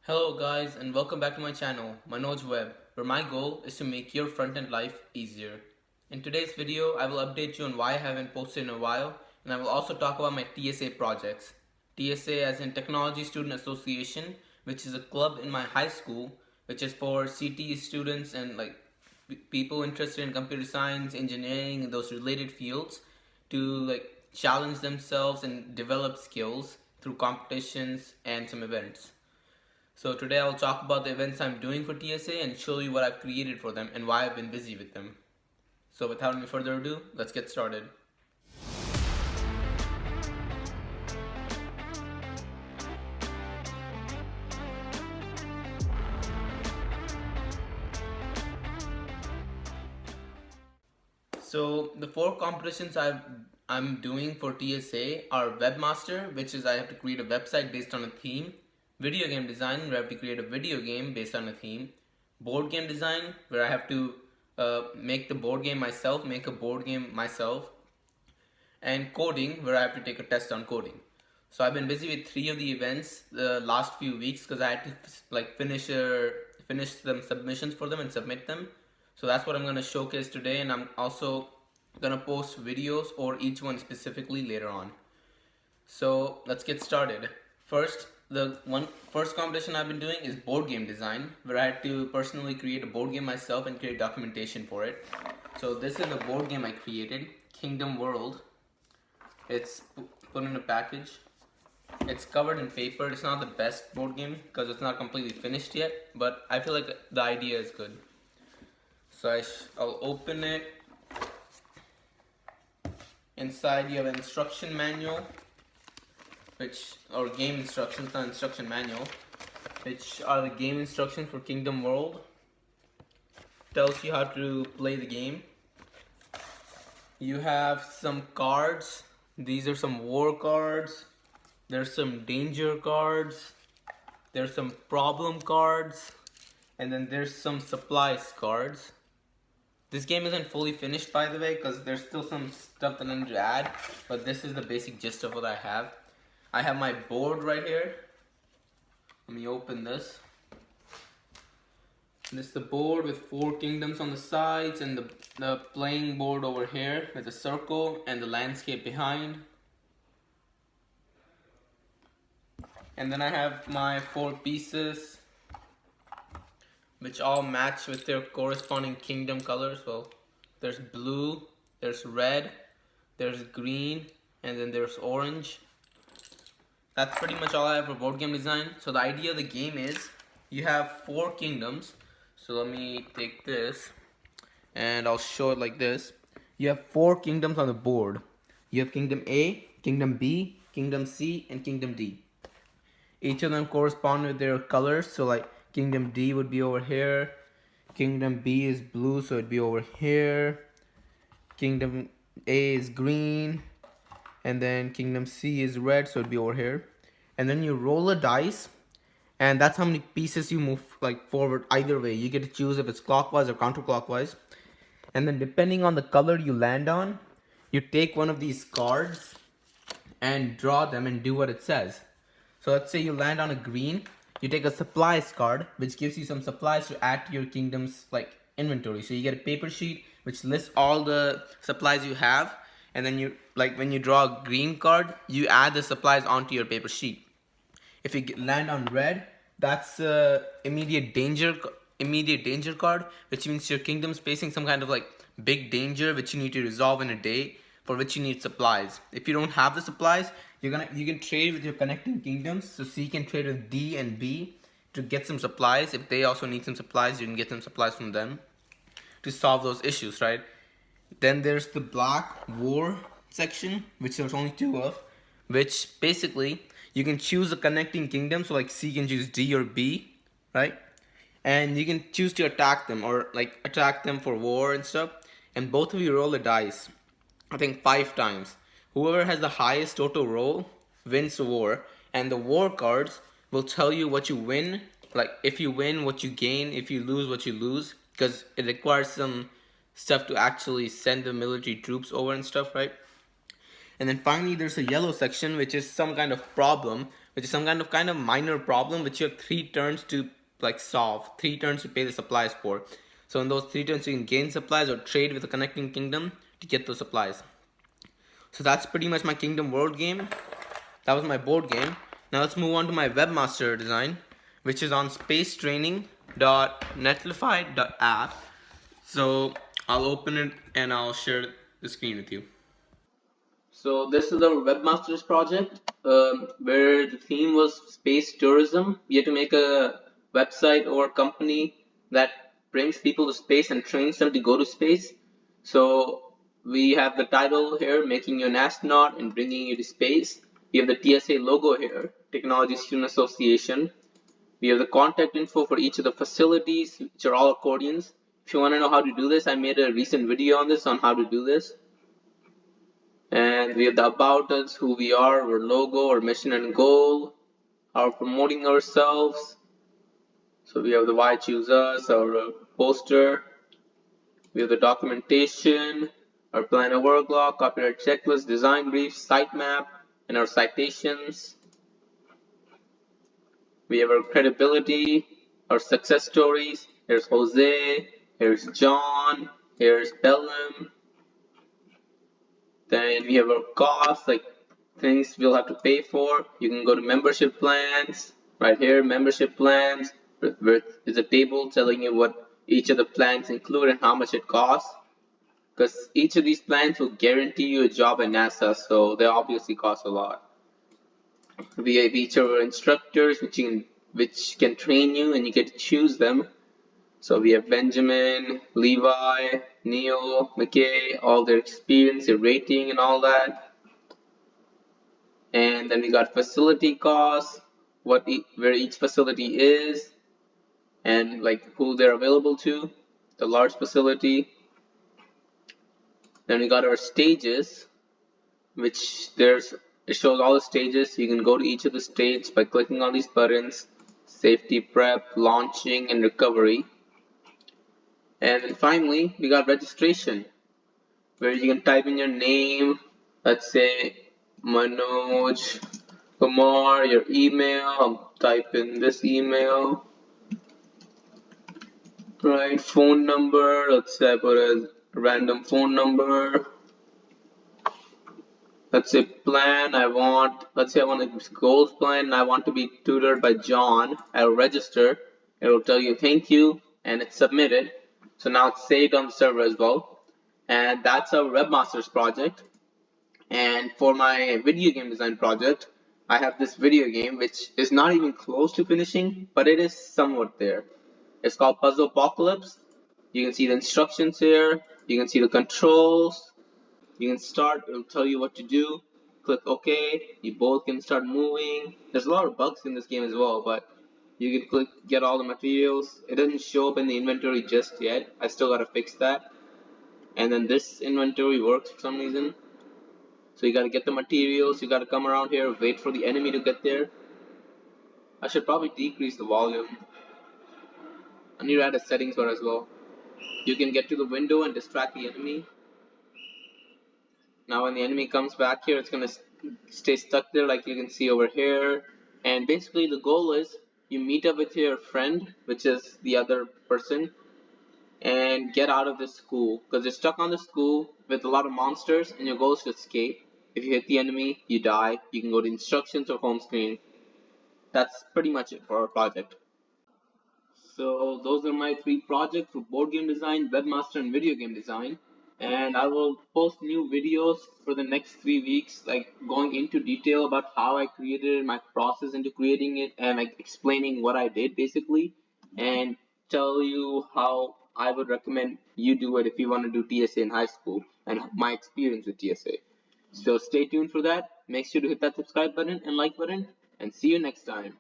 Hello guys and welcome back to my channel, ManojWeb, where my goal is to make your front-end life easier. In today's video, I will update you on why I haven't posted in a while, and I will also talk about my TSA projects. TSA as in Technology Student Association, which is a club in my high school, which is for CTE students and people interested in computer science, engineering, and those related fields to challenge themselves and develop skills through competitions and some events. So today I'll talk about the events I'm doing for TSA and show you what I've created for them and why I've been busy with them. So without any further ado, let's get started. So the four competitions I'm doing for TSA are Webmaster, which is I have to create a website based on a theme. Video game design, where I have to create a video game based on a theme. Board game design, where I have to make the board game myself, make a board game myself. And coding, where I have to take a test on coding. So I've been busy with three of the events the last few weeks because I had to finish some submissions for them and submit them. So that's what I'm going to showcase today, and I'm also going to post videos or each one specifically later on. So let's get started. First competition I've been doing is board game design, where I had to personally create a board game myself and create documentation for it. So this is the board game I created, Kingdom World. It's put in a package. It's covered in paper. It's not the best board game because it's not completely finished yet, but I feel like the idea is good. So I'll open it. Inside you have an instruction manual, or game instructions, not instruction manual, which are the game instructions for Kingdom World. Tells you how to play the game. You have some cards. These are some war cards. There's some danger cards. There's some problem cards. And then there's some supplies cards. This game isn't fully finished, by the way, because there's still some stuff that I need to add. But this is the basic gist of what I have. I have my board right here. Let me open this. This is the board with 4 kingdoms on the sides and the playing board over here with a circle and the landscape behind. And then I have my 4 pieces, which all match with their corresponding kingdom colors. Well, there's blue, there's red, there's green, and then there's orange. That's pretty much all I have for board game design. So the idea of the game is you have 4 kingdoms. So let me take this and I'll show it like this. You have 4 kingdoms on the board. You have Kingdom A, Kingdom B, Kingdom C, and Kingdom D. Each of them correspond with their colors. So like Kingdom D would be over here. Kingdom B is blue, so it'd be over here. Kingdom A is green. And then Kingdom C is red, so it'd be over here. And then you roll a dice, and that's how many pieces you move forward either way. You get to choose if it's clockwise or counterclockwise. And then depending on the color you land on, you take one of these cards and draw them and do what it says. So let's say you land on a green, you take a supplies card, which gives you some supplies to add to your kingdom's inventory. So you get a paper sheet which lists all the supplies you have, and then you when you draw a green card, you add the supplies onto your paper sheet. If you land on red, that's immediate danger card, which means your kingdom's facing some kind of big danger which you need to resolve in a day, for which you need supplies. If you don't have the supplies, you can trade with your connecting kingdoms. So C can trade with D and B to get some supplies. If they also need some supplies, you can get some supplies from them to solve those issues, right? Then there's the black war section, which there's only 2 of, which basically you can choose a connecting kingdom. So C can choose D or B, right? And you can choose to attack them or attack them for war and stuff. And both of you roll a dice, I think 5 times. Whoever has the highest total roll wins the war. And the war cards will tell you what you win. If you win, what you gain. If you lose, what you lose. Because it requires some stuff to actually send the military troops over and stuff, right? And then finally there's a yellow section, which is some kind of problem which is some kind of minor problem which you have 3 turns to like solve, 3 turns to pay the supplies for. So in those 3 turns you can gain supplies or trade with the connecting kingdom to get those supplies. So that's pretty much my Kingdom World game. That was my board game. Now let's move on to my webmaster design, which is on spacetraining.netlify.app. So I'll open it and I'll share the screen with you. So this is our webmasters project, where the theme was space tourism. We had to make a website or company that brings people to space and trains them to go to space. So we have the title here, making you an astronaut and bringing you to space. We have the TSA logo here, Technology Student Association. We have the contact info for each of the facilities, which are all accordions. If you want to know how to do this, I made a recent video on this, on how to do this. And we have the about us, who we are, our logo, our mission and goal, our promoting ourselves. So we have the why choose us, our poster. We have the documentation, our plan of work log, copyright checklist, design brief, sitemap, and our citations. We have our credibility, our success stories. Here's Jose, here's John, here's Bellum. Then we have our costs, like things we'll have to pay for. You can go to membership plans. Right here, membership plans. There's a table telling you what each of the plans include and how much it costs. Because each of these plans will guarantee you a job at NASA, so they obviously cost a lot. We have each of our instructors, which can train you, and you get to choose them. So we have Benjamin, Levi, Neil, McKay, all their experience, their rating, and all that. And then we got facility costs, where each facility is, and like who they're available to, the large facility. Then we got our stages, which it shows all the stages. You can go to each of the stages by clicking on these buttons: safety prep, launching, and recovery. And then finally, we got registration, where you can type in your name, let's say Manoj Kumar, your email. I'll type in this email. Right, phone number. Let's say I put a random phone number. Let's say plan. Let's say I want a goals plan and I want to be tutored by John. I'll register. It will tell you thank you, and it's submitted. So now it's saved on the server as well. And that's our webmasters project. And for my video game design project, I have this video game which is not even close to finishing, but it is somewhat there. It's called Puzzle Apocalypse. You can see the instructions here. You can see the controls. You can start, it'll tell you what to do. Click OK. You both can start moving. There's a lot of bugs in this game as well, but you can click get all the materials. It doesn't show up in the inventory just yet. I still gotta fix that. And then this inventory works for some reason. So you gotta get the materials, you gotta come around here, wait for the enemy to get there. I should probably decrease the volume. I need to add a settings bar as well. You can get to the window and distract the enemy. Now when the enemy comes back here, it's gonna stay stuck there like you can see over here. And basically the goal is you meet up with your friend, which is the other person, and get out of this school. Because you're stuck on the school with a lot of monsters and your goal is to escape. If you hit the enemy, you die. You can go to instructions or home screen. That's pretty much it for our project. So those are my 3 projects for board game design, webmaster, and video game design. And I will post new videos for the next 3 weeks, like going into detail about how I created my process into creating it, and like explaining what I did basically, and tell you how I would recommend you do it if you want to do TSA in high school and my experience with TSA. So stay tuned for that. Make sure to hit that subscribe button and like button, and see you next time.